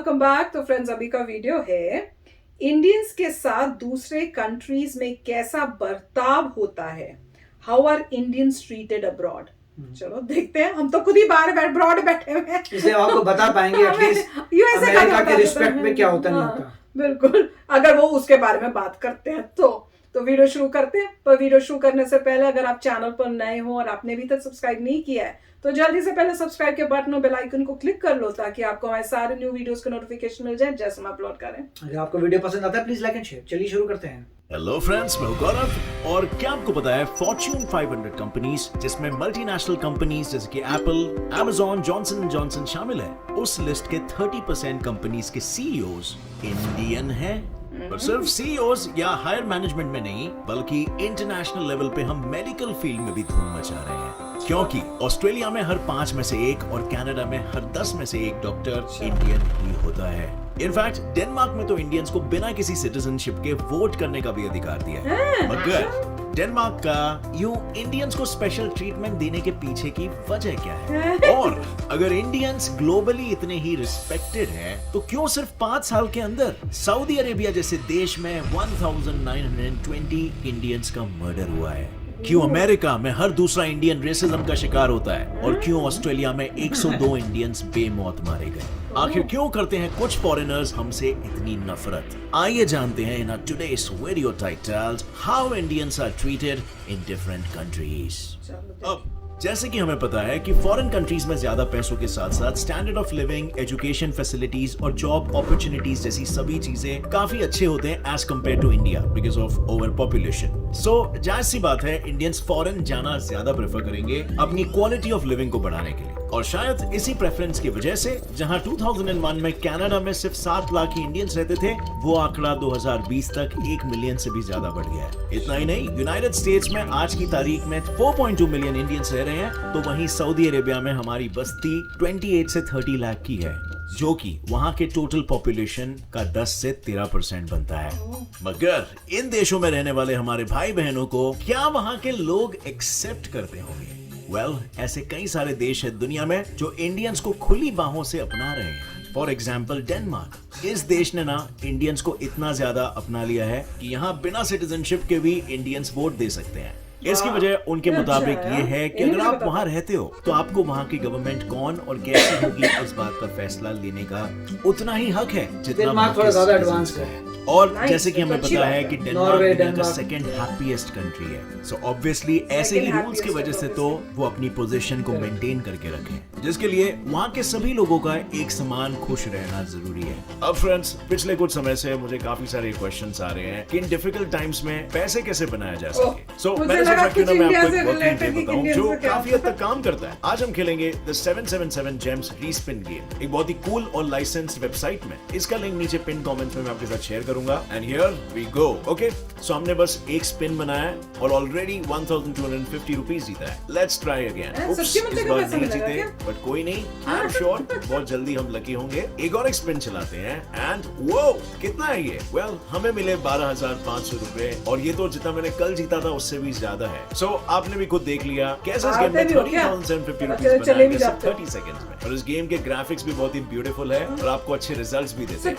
Welcome back. तो friends, अभी का वीडियो है इंडियंस के साथ दूसरे कंट्रीज में कैसा बर्ताव होता है। How are Indians treated abroad. चलो देखते हैं। हम तो खुद ही बाहर अब्रॉड बैठे हुए हैं, इसलिए आपको बता पाएंगे एटलीस्ट यूएसए अमेरिका के रिस्पेक्ट में क्या होता नहीं होता। बिल्कुल, अगर वो उसके बारे में बात करते हैं तो वीडियो शुरू करते हैं। पर वीडियो शुरू करने से पहले अगर आप चैनल पर नए हो और आपने अभी तक सब्सक्राइब नहीं किया है तो जल्दी से पहले सब्सक्राइब के बटन और बेल आइकन को क्लिक कर लो ताकि आपको हमारे सारे न्यू वीडियोस के नोटिफिकेशन मिल जाए जैसे हम अपलोड करें। अगर आपको वीडियो पसंद आता है प्लीज लाइक एंड शेयर। चलिए शुरू करते हैं। हेलो फ्रेंड्स, मैं हूं गौरव और क्या आपको पता है फॉर्च्यून 500 कंपनीज जिसमें मल्टीनेशनल कंपनीज जैसे कि Apple, Amazon, Johnson and Johnson शामिल है, उस लिस्ट के 30% कंपनीज के सीईओज इंडियन हैं। पर सिर्फ सीईओज या हायर मैनेजमेंट में नहीं बल्कि इंटरनेशनल लेवल पे हम मेडिकल फील्ड में भी धूम मचा रहे हैं, क्योंकि ऑस्ट्रेलिया में हर 5 में से 1 और कनाडा में हर 10 में से 1 डॉक्टर इंडियन ही होता है। इनफैक्ट डेनमार्क में तो इंडियंस को बिना किसी सिटीजनशिप के वोट करने का भी अधिकार दिया है। मगर डेनमार्क का यूं इंडियंस को स्पेशल ट्रीटमेंट देने के पीछे की वजह क्या है? और अगर इंडियंस ग्लोबली इतने ही रिस्पेक्टेड हैं, तो क्यों सिर्फ 5 साल के अंदर सऊदी अरेबिया जैसे देश में 1920 इंडियंस का मर्डर हुआ है? क्यों अमेरिका में हर दूसरा इंडियन रेसिज्म का शिकार होता है और क्यों ऑस्ट्रेलिया में 102 इंडियंस बेमौत मारे गए? आखिर क्यों करते हैं कुछ फॉरेनर्स हमसे इतनी नफरत? आइए जानते हैं in today's video titled how Indians are treated in different countries. अब जैसे कि हमें पता है कि फॉरेन कंट्रीज में ज्यादा पैसों के साथ साथ standard of living, education facilities और जॉब अपॉर्चुनिटीज जैसी सभी चीजें काफी अच्छे होते हैं as compare to India because of over population. So जाहिर सी बात है इंडियंस फॉरेन जाना ज्यादा प्रेफर करेंगे अपनी क्वालिटी ऑफ लिविंग को बढ़ाने के लिए। और शायद इसी प्रेफरेंस की वजह से जहां 2001 में कनाडा में सिर्फ 7 लाख ही इंडियंस रहते थे, वो आंकड़ा 2020 तक 1 मिलियन से भी ज्यादा बढ़ गया है। इतना ही नहीं, यूनाइटेड स्टेट्स में आज की तारीख में 4.2 मिलियन इंडियंस रह रहे हैं, तो वहीं सऊदी अरेबिया में हमारी बस्ती 28 से 30 लाख की है, जो कि वहां के टोटल पॉपुलेशन का 10 से 13% बनता है। मगर इन देशों में रहने वाले हमारे भाई बहनों को क्या वहां के लोग एक्सेप्ट करते होंगे? ऐसे कई सारे देश है दुनिया में जो इंडियंस को खुली बाहों से अपना रहे हैं। For example Denmark. इस देश ने ना इंडियंस को इतना ज्यादा अपना लिया है कि यहाँ बिना सिटीजनशिप के भी इंडियंस वोट दे सकते हैं। इसकी वजह उनके मुताबिक ये है कि अगर आप वहाँ रहते हो तो आपको वहाँ की गवर्नमेंट कौन और कैसी होगी इस बात पर फैसला लेने का उतना ही हक है जितना थोड़ा ज्यादा एडवांस है। और जैसे कि हमें पता है कि डेनमार्क दुनिया का सेकंड हैप्पीएस्ट कंट्री है, सो ऑब्वियसली ऐसे ही रूल्स की वजह से तो वो अपनी पोजीशन को मेंटेन करके रखें, जिसके लिए वहाँ के सभी लोगों का एक समान खुश रहना जरूरी है। अब फ्रेंड्स, पिछले कुछ समय से मुझे काफी सारे क्वेश्चंस आ रहे हैं कि इन डिफिकल्ट टाइम्स में पैसे कैसे बनाया जा सके। सो मैंने सोचा क्यों ना मैं आपको एक वर्किंग डे बताऊं जो काफी हद तक काम करता है। आज हम खेलेंगे द 777 जेम्स रीस्पिन गेम, एक बहुत ही कूल और लाइसेंस्ड वेबसाइट में। इसका लिंक नीचे पिन कमेंट्स में मैं आपके साथ शेयर करूंगा। And here we go. Okay, so हमने बस एक स्पिन बनाया और ऑलरेडी 1250 रुपीज जीता है। Let's try again. इस बार नहीं जीते, बट कोई नहीं, आई एम श्योर बहुत जल्दी हम लकी होंगे। एक और स्पिन चलाते हैं एंड वो कितना है ये? हमें मिले 12,500 रुपए और ये तो जितना मैंने कल जीता था उससे भी ज्यादा है। सो आपने भी खुद देख लिया कैसे इस गेम में 30,750 रुपीज बनाएंगे 30 सेकंड्स में। और इस गेम के ग्राफिक्स भी बहुत ही ब्यूटीफुल है और आपको अच्छे रिजल्ट्स भी देते हैं।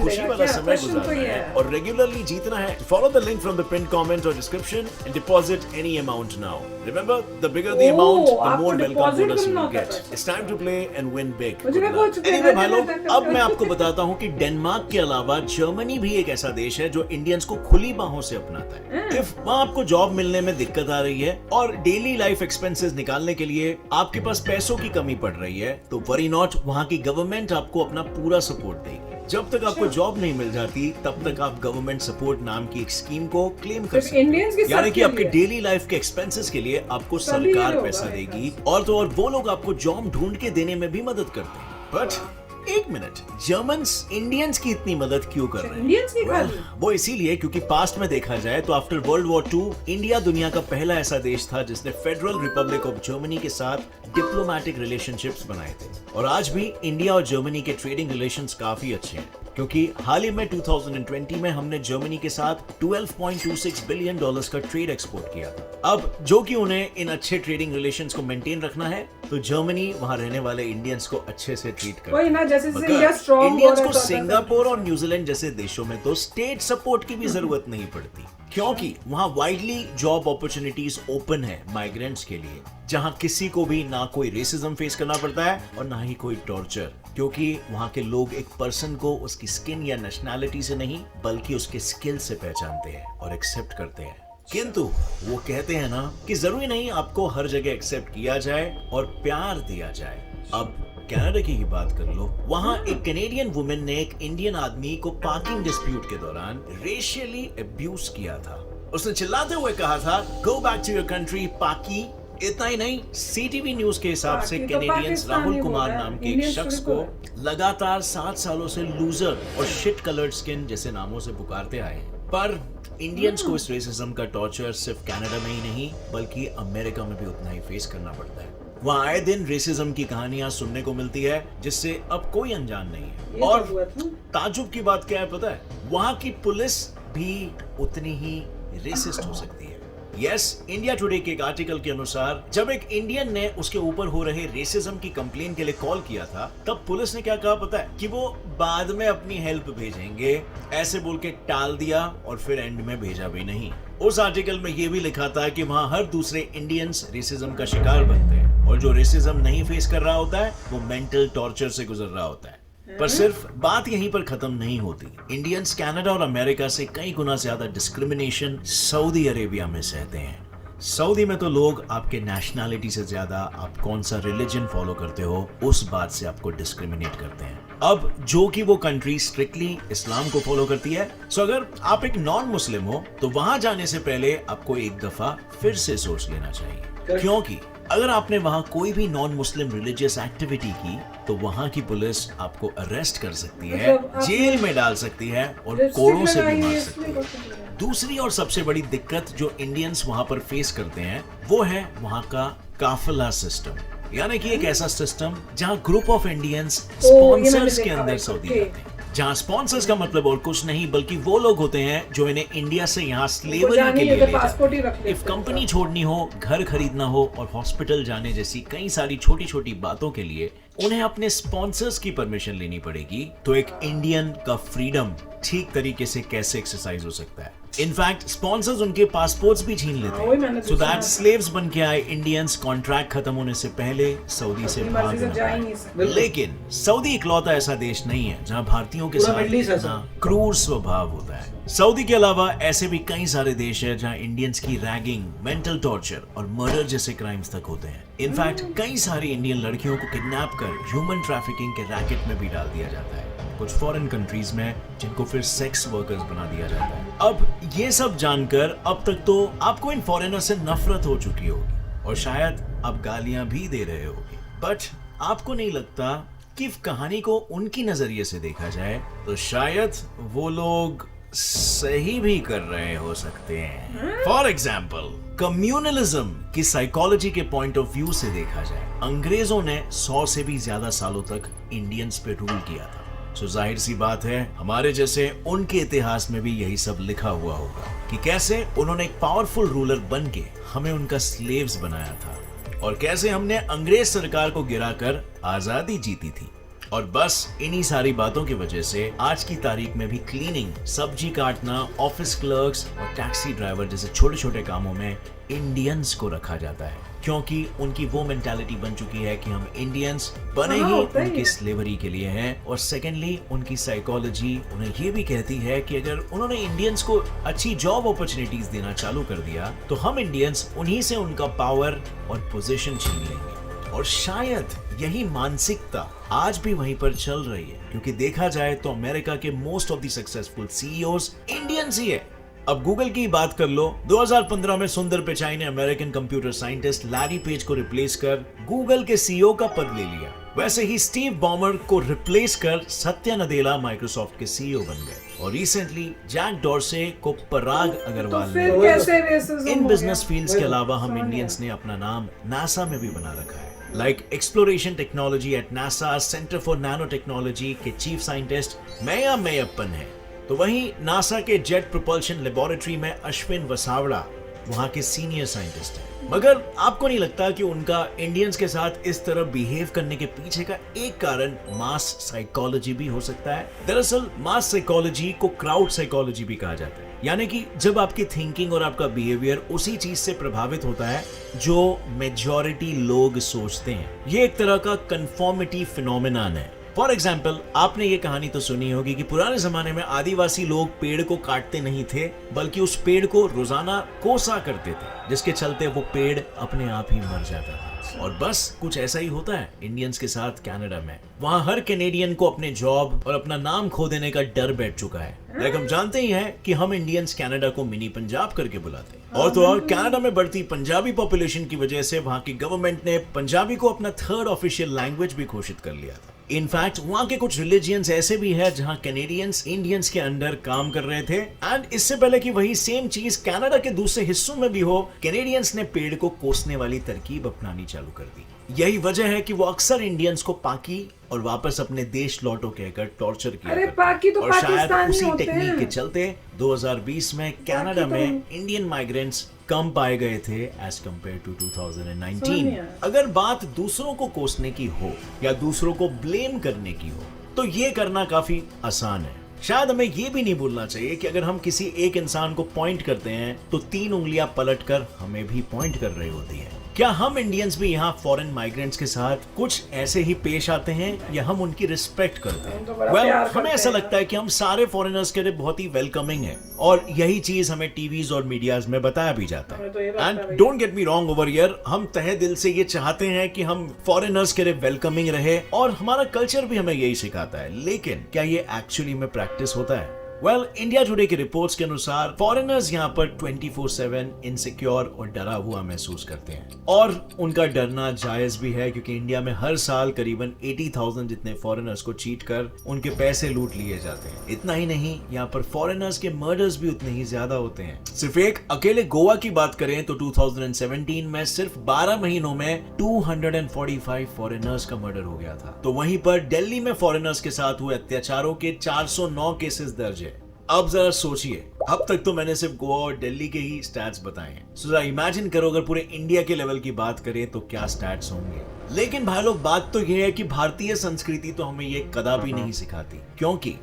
खुशी वाला समय गुजारना है और रेगुलरली जीतना है। Follow the link from the pin comment और description and deposit any amount now. Remember, the bigger the amount the more welcome bonus you get. It's time to play and win big. Anyway भाई लोग, अब मैं आपको बताता हूँ कि Denmark के अलावा जर्मनी भी एक ऐसा देश है जो इंडियंस को खुली बाहों से अपनाता है। इफ वहाँ आपको जॉब मिलने में दिक्कत आ रही है और डेली लाइफ एक्सपेंसेस निकालने के लिए आपके पास पैसों की कमी पड़ रही है, तो वरी नॉट, वहाँ की गवर्नमेंट आपको अपना पूरा सपोर्ट देगी। जब तक आपको जॉब नहीं मिल जाती तब तक आप गवर्नमेंट सपोर्ट नाम की एक स्कीम को क्लेम कर सकते हैं, यानी कि आपके डेली लाइफ के एक्सपेंसेस के लिए आपको सरकार पैसा देगी और तो और वो लोग आपको जॉब ढूंढ के देने में भी मदद करते हैं। बट एक मिनट, जर्मन्स इंडियंस की इतनी मदद क्यों कर रहे हैं? वो इसीलिए क्योंकि पास्ट में देखा जाए तो आफ्टर वर्ल्ड वॉर 2 इंडिया दुनिया का पहला ऐसा देश था जिसने फेडरल रिपब्लिक ऑफ जर्मनी के साथ डिप्लोमेटिक रिलेशनशिप्स बनाए थे। और आज भी इंडिया और जर्मनी के ट्रेडिंग रिलेशंस काफी अच्छे हैं। क्योंकि हाल ही में 2020 में हमने जर्मनी के साथ 12.26 बिलियन डॉलर्स का ट्रेड एक्सपोर्ट किया था। अब जो कि उन्हें इन अच्छे ट्रेडिंग रिलेशंस को मेंटेन रखना है, तो जर्मनी वहां रहने वाले इंडियंस को अच्छे से ट्रीट करती है। वही ना, जैसे मगर इंडिया स्ट्रांग इंडियंस को सिंगापुर और न्यूजीलैंड जैसे देशों में तो स्टेट सपोर्ट की भी जरूरत नहीं पड़ती, क्योंकि वहां वाइडली जॉब अपॉर्चुनिटीज ओपन है माइग्रेंट्स के लिए, जहां किसी को भी ना कोई रेसिज्म फेस करना पड़ता है और ना ही कोई टॉर्चर, क्योंकि वहां के लोग एक पर्सन को उसकी स्किन या नेशनैलिटी से नहीं बल्कि उसके स्किल से पहचानते हैं और एक्सेप्ट करते हैं। किंतु वो कहते हैं ना कि जरूरी नहीं आपको हर जगह एक्सेप्ट किया जाए और प्यार दिया जाए। अब कनाडा की ही बात कर लो, वहां एक कैनेडियन वुमेन ने एक इंडियन आदमी को पार्किंग डिस्प्यूट के दौरान रेशियली अब्यूज किया था। उसने चिल्लाते हुए कहा था, go back to your country Paki. इतना ही नहीं, सीटीवी न्यूज के हिसाब से पाकी तो कैनेडियंस राहुल पाकिस्तानी कुमार बोल रहा है, नाम के एक इंडियंस शख्स थोड़ी को लगातार 7 सालों से लूजर और शिट कलर्ड स्किन जैसे नामों से पुकारते आए हैं। पर इंडियंस को इस रेसिज्म का टॉर्चर सिर्फ कनाडा में ही नहीं बल्कि अमेरिका में भी उतना ही फेस करना पड़ता है। वहाँ आए दिन रेसिज्म की कहानियां सुनने को मिलती है जिससे अब कोई अनजान नहीं है। ये और तो हुआ था। ताजुब की बात क्या है पता है, वहाँ की पुलिस भी उतनी ही रेसिस्ट हो सकती है। यस, इंडिया टुडे के एक आर्टिकल के अनुसार जब एक इंडियन ने उसके ऊपर हो रहे रेसिज्म की कंप्लेन के लिए कॉल किया था, तब पुलिस ने क्या कहा पता है, कि वो बाद में अपनी हेल्प भेजेंगे, ऐसे बोल के टाल दिया और फिर एंड में भेजा भी नहीं। उस आर्टिकल में ये भी लिखा था कि वहाँ हर दूसरे इंडियंस रेसिज्म का शिकार बनते हैं और जो रेसिज्म नहीं फेस कर रहा होता है वो मेंटल टॉर्चर से गुजर रहा होता है। पर सिर्फ बात यहीं पर खत्म नहीं होती। इंडियंस कनाडा और अमेरिका से कई गुना ज्यादा डिस्क्रिमिनेशन सऊदी अरेबिया में सहते हैं। सऊदी में तो लोग आपके नेशनैलिटी से ज्यादा आप कौन सा रिलीजन फॉलो करते हो उस बात से आपको डिस्क्रिमिनेट करते हैं। अब जो कि वो कंट्री स्ट्रिक्टली इस्लाम को फॉलो करती है, सो अगर आप एक नॉन मुस्लिम हो तो वहां जाने से पहले आपको एक दफा फिर से सोच लेना चाहिए, क्योंकि अगर आपने वहां कोई भी नॉन मुस्लिम रिलीजियस एक्टिविटी की तो वहां की पुलिस आपको अरेस्ट कर सकती है, मतलब जेल में डाल सकती है और कोड़ों से भी मार सकती है। दूसरी और सबसे बड़ी दिक्कत जो इंडियंस वहां पर फेस करते हैं वो है वहां का काफिला सिस्टम, यानी कि एक ऐसा सिस्टम जहां ग्रुप ऑफ इंडियंस स्पॉन्सर्स के अंदर सऊदी जाते हैं, जहां स्पॉन्सर्स का मतलब और कुछ नहीं बल्कि वो लोग होते हैं जो इन्हें इंडिया से यहाँ स्लेवरी के लिए ले जाते हैं। इफ कंपनी छोड़नी हो, घर खरीदना हो और हॉस्पिटल जाने जैसी कई सारी छोटी छोटी बातों के लिए उन्हें अपने स्पॉन्सर्स की परमिशन लेनी पड़ेगी, तो एक इंडियन का फ्रीडम ठीक तरीके से कैसे एक्सरसाइज हो सकता है। इनफैक्ट स्पॉन्सर्स उनके पासपोर्ट्स भी छीन लेते हैं, सो दैट स्लेव्स बन के आए इंडियंस कॉन्ट्रैक्ट खत्म होने से पहले सऊदी से भाग ना पाए। लेकिन सऊदी इकलौता ऐसा देश नहीं है जहां भारतीयों के साथ क्रूर स्वभाव होता है। सऊदी के अलावा ऐसे भी कई सारे देश हैं जहां इंडियंस की रैगिंग, मेंटल टॉर्चर और मर्डर जैसे क्राइम्स तक होते हैं। इनफैक्ट कई सारी इंडियन लड़कियों को किडनैप कर ह्यूमन ट्रैफिकिंग के रैकेट में भी डाल दिया जाता है, कुछ फॉरेन कंट्रीज में जिनको फिर सेक्स वर्कर्स बना दिया जाता है। अब ये सब जानकर अब तक तो आपको इन फॉरेनर से नफरत हो चुकी होगी और शायद आप गालियां भी दे रहे होगे, बट आपको नहीं लगता कि इस कहानी को उनकी नजरिए से देखा जाए तो शायद वो लोग सही भी कर रहे हो सकते हैं। फॉर एग्जाम्पल, कम्युनलिज्म की साइकोलॉजी के पॉइंट ऑफ व्यू से देखा जाए, अंग्रेजों ने 100 से भी ज्यादा सालों तक इंडियंस पे रूल किया था, सो जाहिर सी बात है हमारे जैसे उनके इतिहास में भी यही सब लिखा हुआ होगा कि कैसे उन्होंने एक पावरफुल रूलर बन के हमें उनका स्लेव्स बनाया था और कैसे हमने अंग्रेज सरकार को गिराकर आजादी जीती थी। और बस इन्हीं सारी बातों की वजह से आज की तारीख में भी क्लीनिंग, सब्जी काटना, ऑफिस क्लर्क्स और टैक्सी ड्राइवर जैसे छोटे छोटे कामों में इंडियंस को रखा जाता है, क्योंकि उनकी वो मेंटालिटी बन चुकी है कि हम इंडियंस बने ही उनकी स्लेवरी के लिए हैं। और सेकेंडली उनकी साइकोलॉजी उन्हें ये भी कहती है कि अगर उन्होंने इंडियंस को अच्छी जॉब अपॉर्चुनिटीज देना चालू कर दिया तो हम इंडियंस उन्हीं से उनका पावर और पोजीशन छीन लेंगे। और शायद यही मानसिकता आज भी वहीं पर चल रही है, क्योंकि देखा जाए तो अमेरिका के most of the successful CEOs Indians ही है। अब गूगल की बात कर लो, 2015 में सुंदर पिचाई ने American computer scientist Larry page को रिप्लेस कर गूगल के सीईओ का पद ले लिया। वैसे ही स्टीव बॉमर को रिप्लेस कर सत्या नदेला माइक्रोसॉफ्ट के सीईओ बन गए और रिसेंटली जैक डॉर्से को पराग अग्रवाल ने। इन बिजनेस फील्ड्स के अलावा हम इंडियंस ने अपना नाम नासा में भी बना रखा है। Like exploration technology at NASA centre for nano technology के चीफ साइंटिस्ट मैया मैयप्पन है, तो वहीं नासा के जेट प्रोपल्शन लेबोरेटरी में अश्विन वसावड़ा वहां के सीनियर साइंटिस्ट हैं। मगर आपको नहीं लगता कि उनका इंडियंस के साथ इस तरह बिहेव करने के पीछे का एक कारण मास साइकोलॉजी भी हो सकता है? दरअसल मास साइकोलॉजी को क्राउड साइकोलॉजी भी कहा जाता है, यानी कि जब आपकी थिंकिंग और आपका बिहेवियर उसी चीज से प्रभावित होता है जो मेजॉरिटी लोग सोचते हैं। ये एक तरह का कंफर्मिटी फिनोमिनन है। फॉर एग्जाम्पल, आपने ये कहानी तो सुनी होगी कि पुराने जमाने में आदिवासी लोग पेड़ को काटते नहीं थे, बल्कि उस पेड़ को रोजाना कोसा करते थे, जिसके चलते वो पेड़ अपने आप ही मर जाता था। और बस कुछ ऐसा ही होता है इंडियंस के साथ कनाडा में। वहाँ हर कैनेडियन को अपने जॉब और अपना नाम खो देने का डर बैठ चुका है। लाइक हम जानते ही हैं कि हम इंडियंस कनाडा को मिनी पंजाब करके बुलाते हैं। और तो और कनाडा में बढ़ती पंजाबी पॉपुलेशन की वजह से वहाँ की गवर्नमेंट ने पंजाबी को अपना थर्ड ऑफिशियल लैंग्वेज भी घोषित कर लिया था। इनफैक्ट वहाँ के कुछ रिलीजियंस ऐसे भी है जहाँ कैनेडियंस इंडियंस के अंडर काम कर रहे थे, एंड इससे पहले कि वही सेम चीज कनाडा के दूसरे हिस्सों में भी हो, कैनेडियंस ने पेड़ को कोसने वाली तरकीब अपनानी चालू कर दी। यही वजह है कि वो अक्सर इंडियंस को पाकी और वापस अपने देश लौटो कहकर टॉर्चर किया अरे करते। पाकी तो और शायद पाकिस्तानी उसी होते टेक्निक हैं। के चलते 2020 में कनाडा तो- में इंडियन माइग्रेंट्स कम पाए गए थे एज कम्पेयर टू 2019। सोनिया। अगर बात दूसरों को कोसने की हो या दूसरों को ब्लेम करने की हो, तो ये करना काफी आसान है। शायद हमें ये भी नहीं भूलना चाहिए कि अगर हम किसी एक इंसान को पॉइंट करते हैं तो 3 उंगलियां पलटकर हमें भी पॉइंट कर रही होती है। क्या हम इंडियंस भी यहाँ फॉरेन माइग्रेंट्स के साथ कुछ ऐसे ही पेश आते हैं या हम उनकी रिस्पेक्ट करते हैं? हम तो बड़ा Well, प्यार हमें करते ऐसा हैं। लगता है कि हम सारे फॉरेनर्स के लिए बहुत ही वेलकमिंग है, और यही चीज हमें टीवीज और मीडियाज में बताया भी जाता है। हमें तो ये लगता है एंड भाई। Don't get me wrong over here, हम तहे दिल से ये चाहते हैं कि हम फॉरेनर्स के लिए वेलकमिंग रहे, और हमारा कल्चर भी हमें यही सिखाता है। लेकिन क्या ये एक्चुअली में प्रैक्टिस होता है? वेल, इंडिया टुडे के रिपोर्ट्स के अनुसार फॉरेनर्स यहाँ पर 24/7 इनसिक्योर और डरा हुआ महसूस करते हैं, और उनका डरना जायज भी है, क्योंकि इंडिया में हर साल करीबन 80,000 जितने फॉरेनर्स को चीट कर उनके पैसे लूट लिए जाते हैं। इतना ही नहीं, यहाँ पर फॉरेनर्स के मर्डर्स भी उतने ही ज्यादा होते हैं। सिर्फ एक अकेले गोवा की बात करें तो 2017 में सिर्फ 12 महीनों में 245 फॉरेनर्स का मर्डर हो गया था। तो वहीं पर दिल्ली में फॉरेनर्स के साथ हुए अत्याचारों के 409 केसेस दर्ज है। अब जरा सोचिए, अब तक तो मैंने सिर्फ गोवा और दिल्ली के ही स्टैट्स बताए हैं। सो जरा इमेजिन करो अगर पूरे इंडिया के लेवल की बात करें तो क्या स्टैट्स होंगे। लेकिन भाई लोग, बात तो यह है कि भारतीय संस्कृति तो हमें ये कदापि नहीं सिखाती, क्योंकि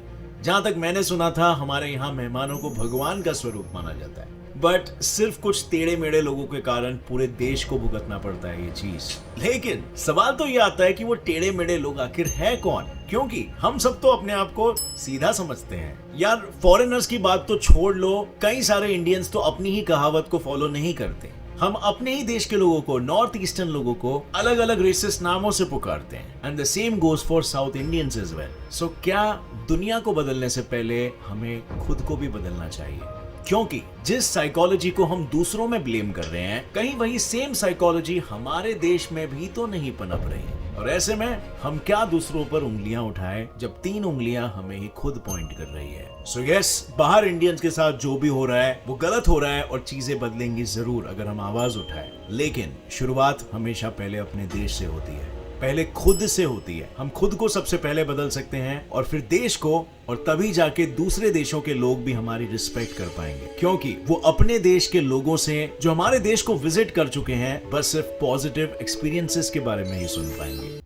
जहां तक मैंने सुना था हमारे यहाँ मेहमानों को भगवान का स्वरूप माना जाता है। बट सिर्फ कुछ टेढ़े मेढ़े लोगों के कारण पूरे देश को भुगतना पड़ता है ये चीज। लेकिन सवाल तो ये आता है कि वो टेढ़े मेढ़े लोग आखिर है कौन? क्योंकि हम सब तो अपने आप को सीधा समझते हैं। यार, फॉरेनर्स की बात तो छोड़ लो, कई सारे इंडियंस तो अपनी ही कहावत को फॉलो नहीं करते। हम अपने ही देश के लोगों को, नॉर्थ ईस्टर्न लोगों को अलग अलग रेसिस्ट नामों से पुकारते हैं, and the same goes for South Indians as well. So क्या दुनिया को बदलने से पहले हमें खुद को भी बदलना चाहिए? क्योंकि जिस साइकोलॉजी को हम दूसरों में ब्लेम कर रहे हैं, कहीं वही सेम साइकोलॉजी हमारे देश में भी तो नहीं पनप रही है। और ऐसे में हम क्या दूसरों पर उंगलियां उठाएं जब 3 उंगलियां हमें ही खुद पॉइंट कर रही है। सो यस, बाहर इंडियंस के साथ जो भी हो रहा है वो गलत हो रहा है, और चीजें बदलेंगी जरूर अगर हम आवाज उठाएं। लेकिन शुरुआत हमेशा पहले अपने देश से होती है, पहले खुद से होती है। हम खुद को सबसे पहले बदल सकते हैं, और फिर देश को, और तभी जाके दूसरे देशों के लोग भी हमारी रिस्पेक्ट कर पाएंगे, क्योंकि वो अपने देश के लोगों से जो हमारे देश को विजिट कर चुके हैं बस सिर्फ पॉजिटिव एक्सपीरियंसेस के बारे में ही सुन पाएंगे।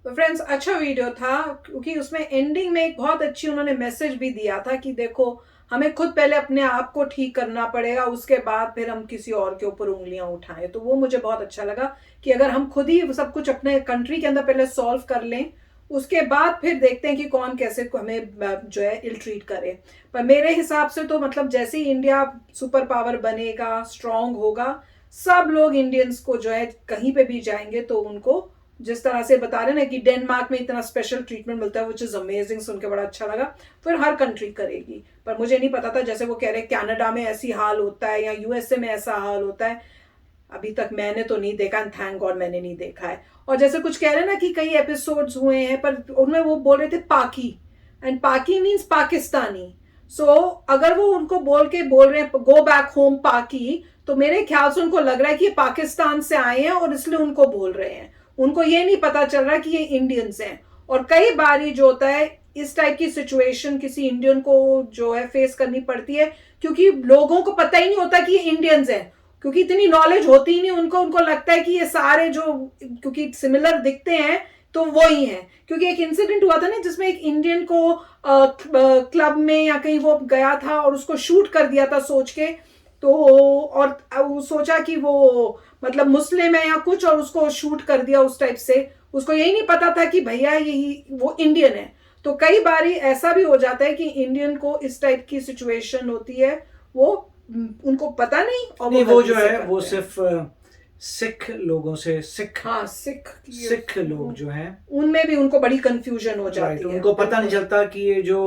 तो फ्रेंड्स, अच्छा वीडियो था, क्योंकि उसमें एंडिंग में एक बहुत अच्छी उन्होंने मैसेज भी दिया था कि देखो, हमें खुद पहले अपने आप को ठीक करना पड़ेगा, उसके बाद फिर हम किसी और के ऊपर उंगलियां उठाएं। तो वो मुझे बहुत अच्छा लगा कि अगर हम खुद ही सब कुछ अपने कंट्री के अंदर पहले सॉल्व कर लें, उसके बाद फिर देखते हैं कि कौन कैसे हमें जो है इल ट्रीट करे। पर मेरे हिसाब से तो मतलब जैसे ही इंडिया सुपर पावर बनेगा, स्ट्रांग होगा, सब लोग इंडियंस को जो है कहीं पे भी जाएंगे तो उनको जिस तरह से बता रहे ना कि डेनमार्क में इतना स्पेशल ट्रीटमेंट मिलता है, विच इज अमेजिंग, सुन के बड़ा अच्छा लगा। फिर हर कंट्री करेगी। पर मुझे नहीं पता था, जैसे वो कह रहे कनाडा में ऐसी हाल होता है या यूएसए में ऐसा हाल होता है, अभी तक मैंने तो नहीं देखा, थैंक गॉड मैंने नहीं देखा है। और जैसे कुछ कह रहे हैं ना कि कई एपिसोड्स हुए हैं, पर उनमें वो बोल रहे थे पाकी, एंड पाकी मीन्स पाकिस्तानी। सो अगर वो उनको बोल रहे हैं गो बैक होम पाकी, तो मेरे ख्याल से उनको लग रहा है कि ये पाकिस्तान से आए हैं और इसलिए उनको बोल रहे हैं। उनको ये नहीं पता चल रहा कि ये इंडियंस हैं। और कई बार जो होता है इस टाइप की सिचुएशन किसी इंडियन को जो है फेस करनी पड़ती है, क्योंकि लोगों को पता ही नहीं होता कि ये इंडियंस हैं, क्योंकि इतनी नॉलेज होती ही नहीं उनको लगता है कि ये सारे जो क्योंकि सिमिलर दिखते हैं तो वो ही है। क्योंकि एक इंसिडेंट हुआ था ना जिसमें एक इंडियन को क्लब में या कहीं वो गया था और उसको शूट कर दिया था सोच के, तो और वो सोचा कि वो मतलब मुस्लिम है या कुछ, और उसको शूट कर दिया उस टाइप से। उसको यही नहीं पता था कि भैया यही वो इंडियन है। तो कई बार ऐसा भी हो जाता है कि इंडियन को इस टाइप की सिचुएशन होती है, वो उनको पता नहीं, और नहीं, वो जो है वो सिर्फ सिख लोगों से सिख लोग जो हैं उनमें भी उनको बड़ी कंफ्यूजन हो जाती है। उनको पता नहीं चलता कि ये जो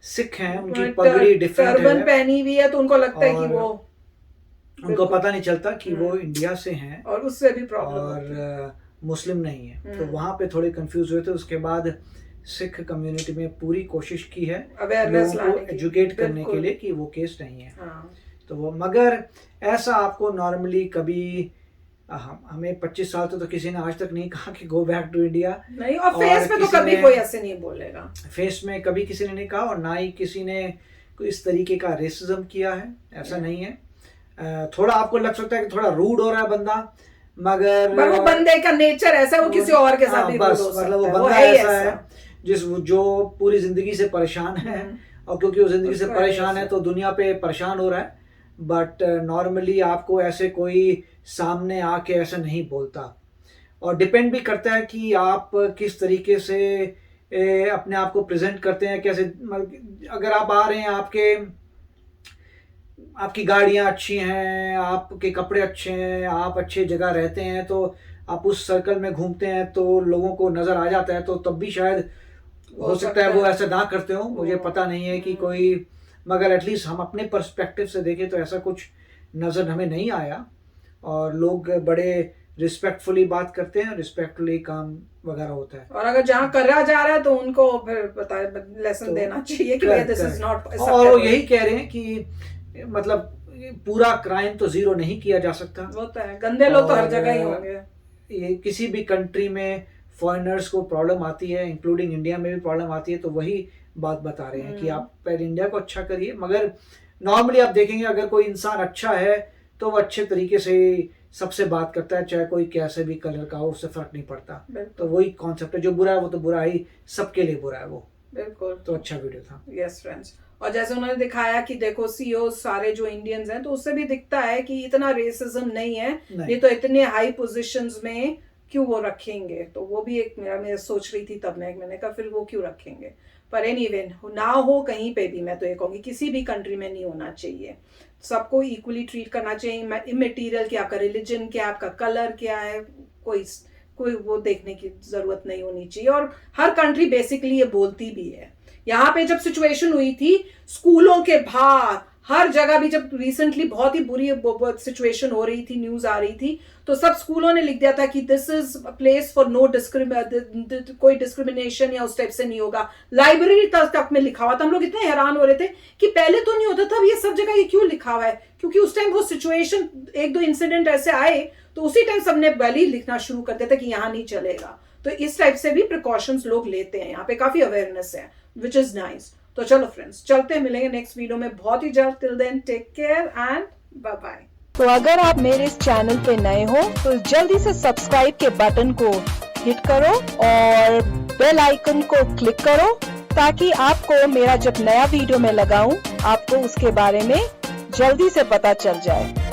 सिख हैं उनकी पगड़ी डिफरेंट है, टर्बन पहनी हुई है, तो उनको लगता है कि वो, उनको पता नहीं चलता कि वो इंडिया से हैं और उससे भी प्रॉब्लम और मुस्लिम नहीं है। तो वहां पे थोड़े कंफ्यूज हुए थे। उसके बाद सिख कम्युनिटी में पूरी कोशिश की है लोगों को एजुकेट करने के लिए कि वो केस नहीं है। तो वो, मगर ऐसा आपको नॉर्मली कभी हमें 25 साल तो किसी ने आज तक नहीं कहा कि गो बैक टू इंडिया नहीं, और फेस पे तो कभी कोई ऐसे नहीं बोलेगा, फेस में कभी किसी ने नहीं कहा, और ना ही किसी ने कोई इस तरीके का रेसिज्म किया है, ऐसा नहीं है। थोड़ा आपको लग सकता है कि थोड़ा रूड हो रहा है बंदा, मगर वो बंदे का नेचर ऐसा है, वो किसी और के साथ भी बस मतलब वो बंदा ऐसा है जो पूरी जिंदगी से परेशान है, और क्योंकि वो जिंदगी से परेशान है तो दुनिया पे परेशान हो रहा है। बट नॉर्मली आपको ऐसे कोई सामने आके ऐसा नहीं बोलता, और डिपेंड भी करता है कि आप किस तरीके से अपने आप को प्रेजेंट करते हैं, कैसे। अगर आप आ रहे हैं, आपकी गाड़ियां अच्छी हैं, आपके कपड़े अच्छे हैं, आप अच्छे जगह रहते हैं, तो आप उस सर्कल में घूमते हैं तो लोगों को नज़र आ जाता है, तो तब भी शायद हो सकता है वो ऐसा ना करते हो, मुझे पता नहीं है कि कोई, मगर एटलीस्ट हम अपने पर्सपेक्टिव से देखें तो ऐसा कुछ नज़र हमें नहीं आया, और लोग बड़े रिस्पेक्टफुली बात करते हैं, रिस्पेक्टफुली काम वगैरह होता है। और अगर जहाँ करा जा रहा है तो उनको फिर लेसन देना चाहिए कि दिस इज नॉट, और वो यही कह रहे हैं कि मतलब पूरा क्राइम तो जीरो नहीं किया जा सकता, होता है, गंदे लोग तो हर जगह ही होंगे। ये किसी भी कंट्री में फॉरेनर्स को प्रॉब्लम आती है, इंक्लूडिंग इंडिया में भी प्रॉब्लम आती है, तो वही बात बता रहे हैं कि आप पहले इंडिया को अच्छा करिए। मगर नॉर्मली आप देखेंगे अगर कोई इंसान अच्छा है तो वो अच्छे तरीके से सबसे बात करता है, चाहे कोई कैसे भी कलर का हो, उससे फर्क नहीं पड़ता। तो वही कॉन्सेप्ट है, जो बुरा है वो तो बुरा ही, सबके लिए बुरा है वो। बिल्कुल। तो अच्छा वीडियो था। यस फ्रेंड्स, और जैसे उन्होंने दिखाया कि देखो सीईओ सारे जो इंडियंस हैं, तो उससे भी दिखता है कि इतना रेसिज्म नहीं है, नहीं तो इतने हाई पोजीशंस में क्यों वो रखेंगे। तो वो भी एक मैं सोच रही थी तब मैंने कहा फिर वो क्यों रखेंगे। पर एनीवे ना हो कहीं पे भी, मैं तो ये कहूँगी किसी भी कंट्री में नहीं होना चाहिए, सबको इक्वली ट्रीट करना चाहिए। इमेटीरियल क्या, आपका रिलीजन क्या, आपका कलर क्या है, कोई वो देखने की जरूरत नहीं होनी चाहिए। और हर कंट्री बेसिकली ये बोलती भी है। यहाँ पे जब सिचुएशन हुई थी स्कूलों के बाहर हर जगह भी, जब रिसेंटली बहुत ही बुरी सिचुएशन हो रही थी, न्यूज आ रही थी, तो सब स्कूलों ने लिख दिया था कि this is a place for no कोई डिस्क्रिमिनेशन या उस टाइप से नहीं होगा। लाइब्रेरी तक में लिखा हुआ था। हम लोग इतने हैरान हो रहे थे कि पहले तो नहीं होता था, अब ये सब जगह ये क्यों लिखा हुआ है, क्योंकि उस टाइम वो सिचुएशन, एक दो इंसिडेंट ऐसे आए तो उसी टाइम सबने पहले ही लिखना शुरू कर दिया था कि यहाँ नहीं चलेगा। तो इस टाइप से भी प्रिकॉशंस लोग लेते हैं, यहाँ पे काफी अवेयरनेस है, विच इज नाइस। तो चलो फ्रेंड्स, चलते हैं, मिलेंगे नेक्स्ट वीडियो में बहुत ही जल्द। Till then take care and bye bye. तो अगर आप मेरे इस चैनल पे नए हो तो जल्दी से सब्सक्राइब के बटन को हिट करो और बेल आइकन को क्लिक करो, ताकि आपको मेरा जब नया वीडियो मैं लगाऊं आपको उसके बारे में जल्दी से पता चल जाए।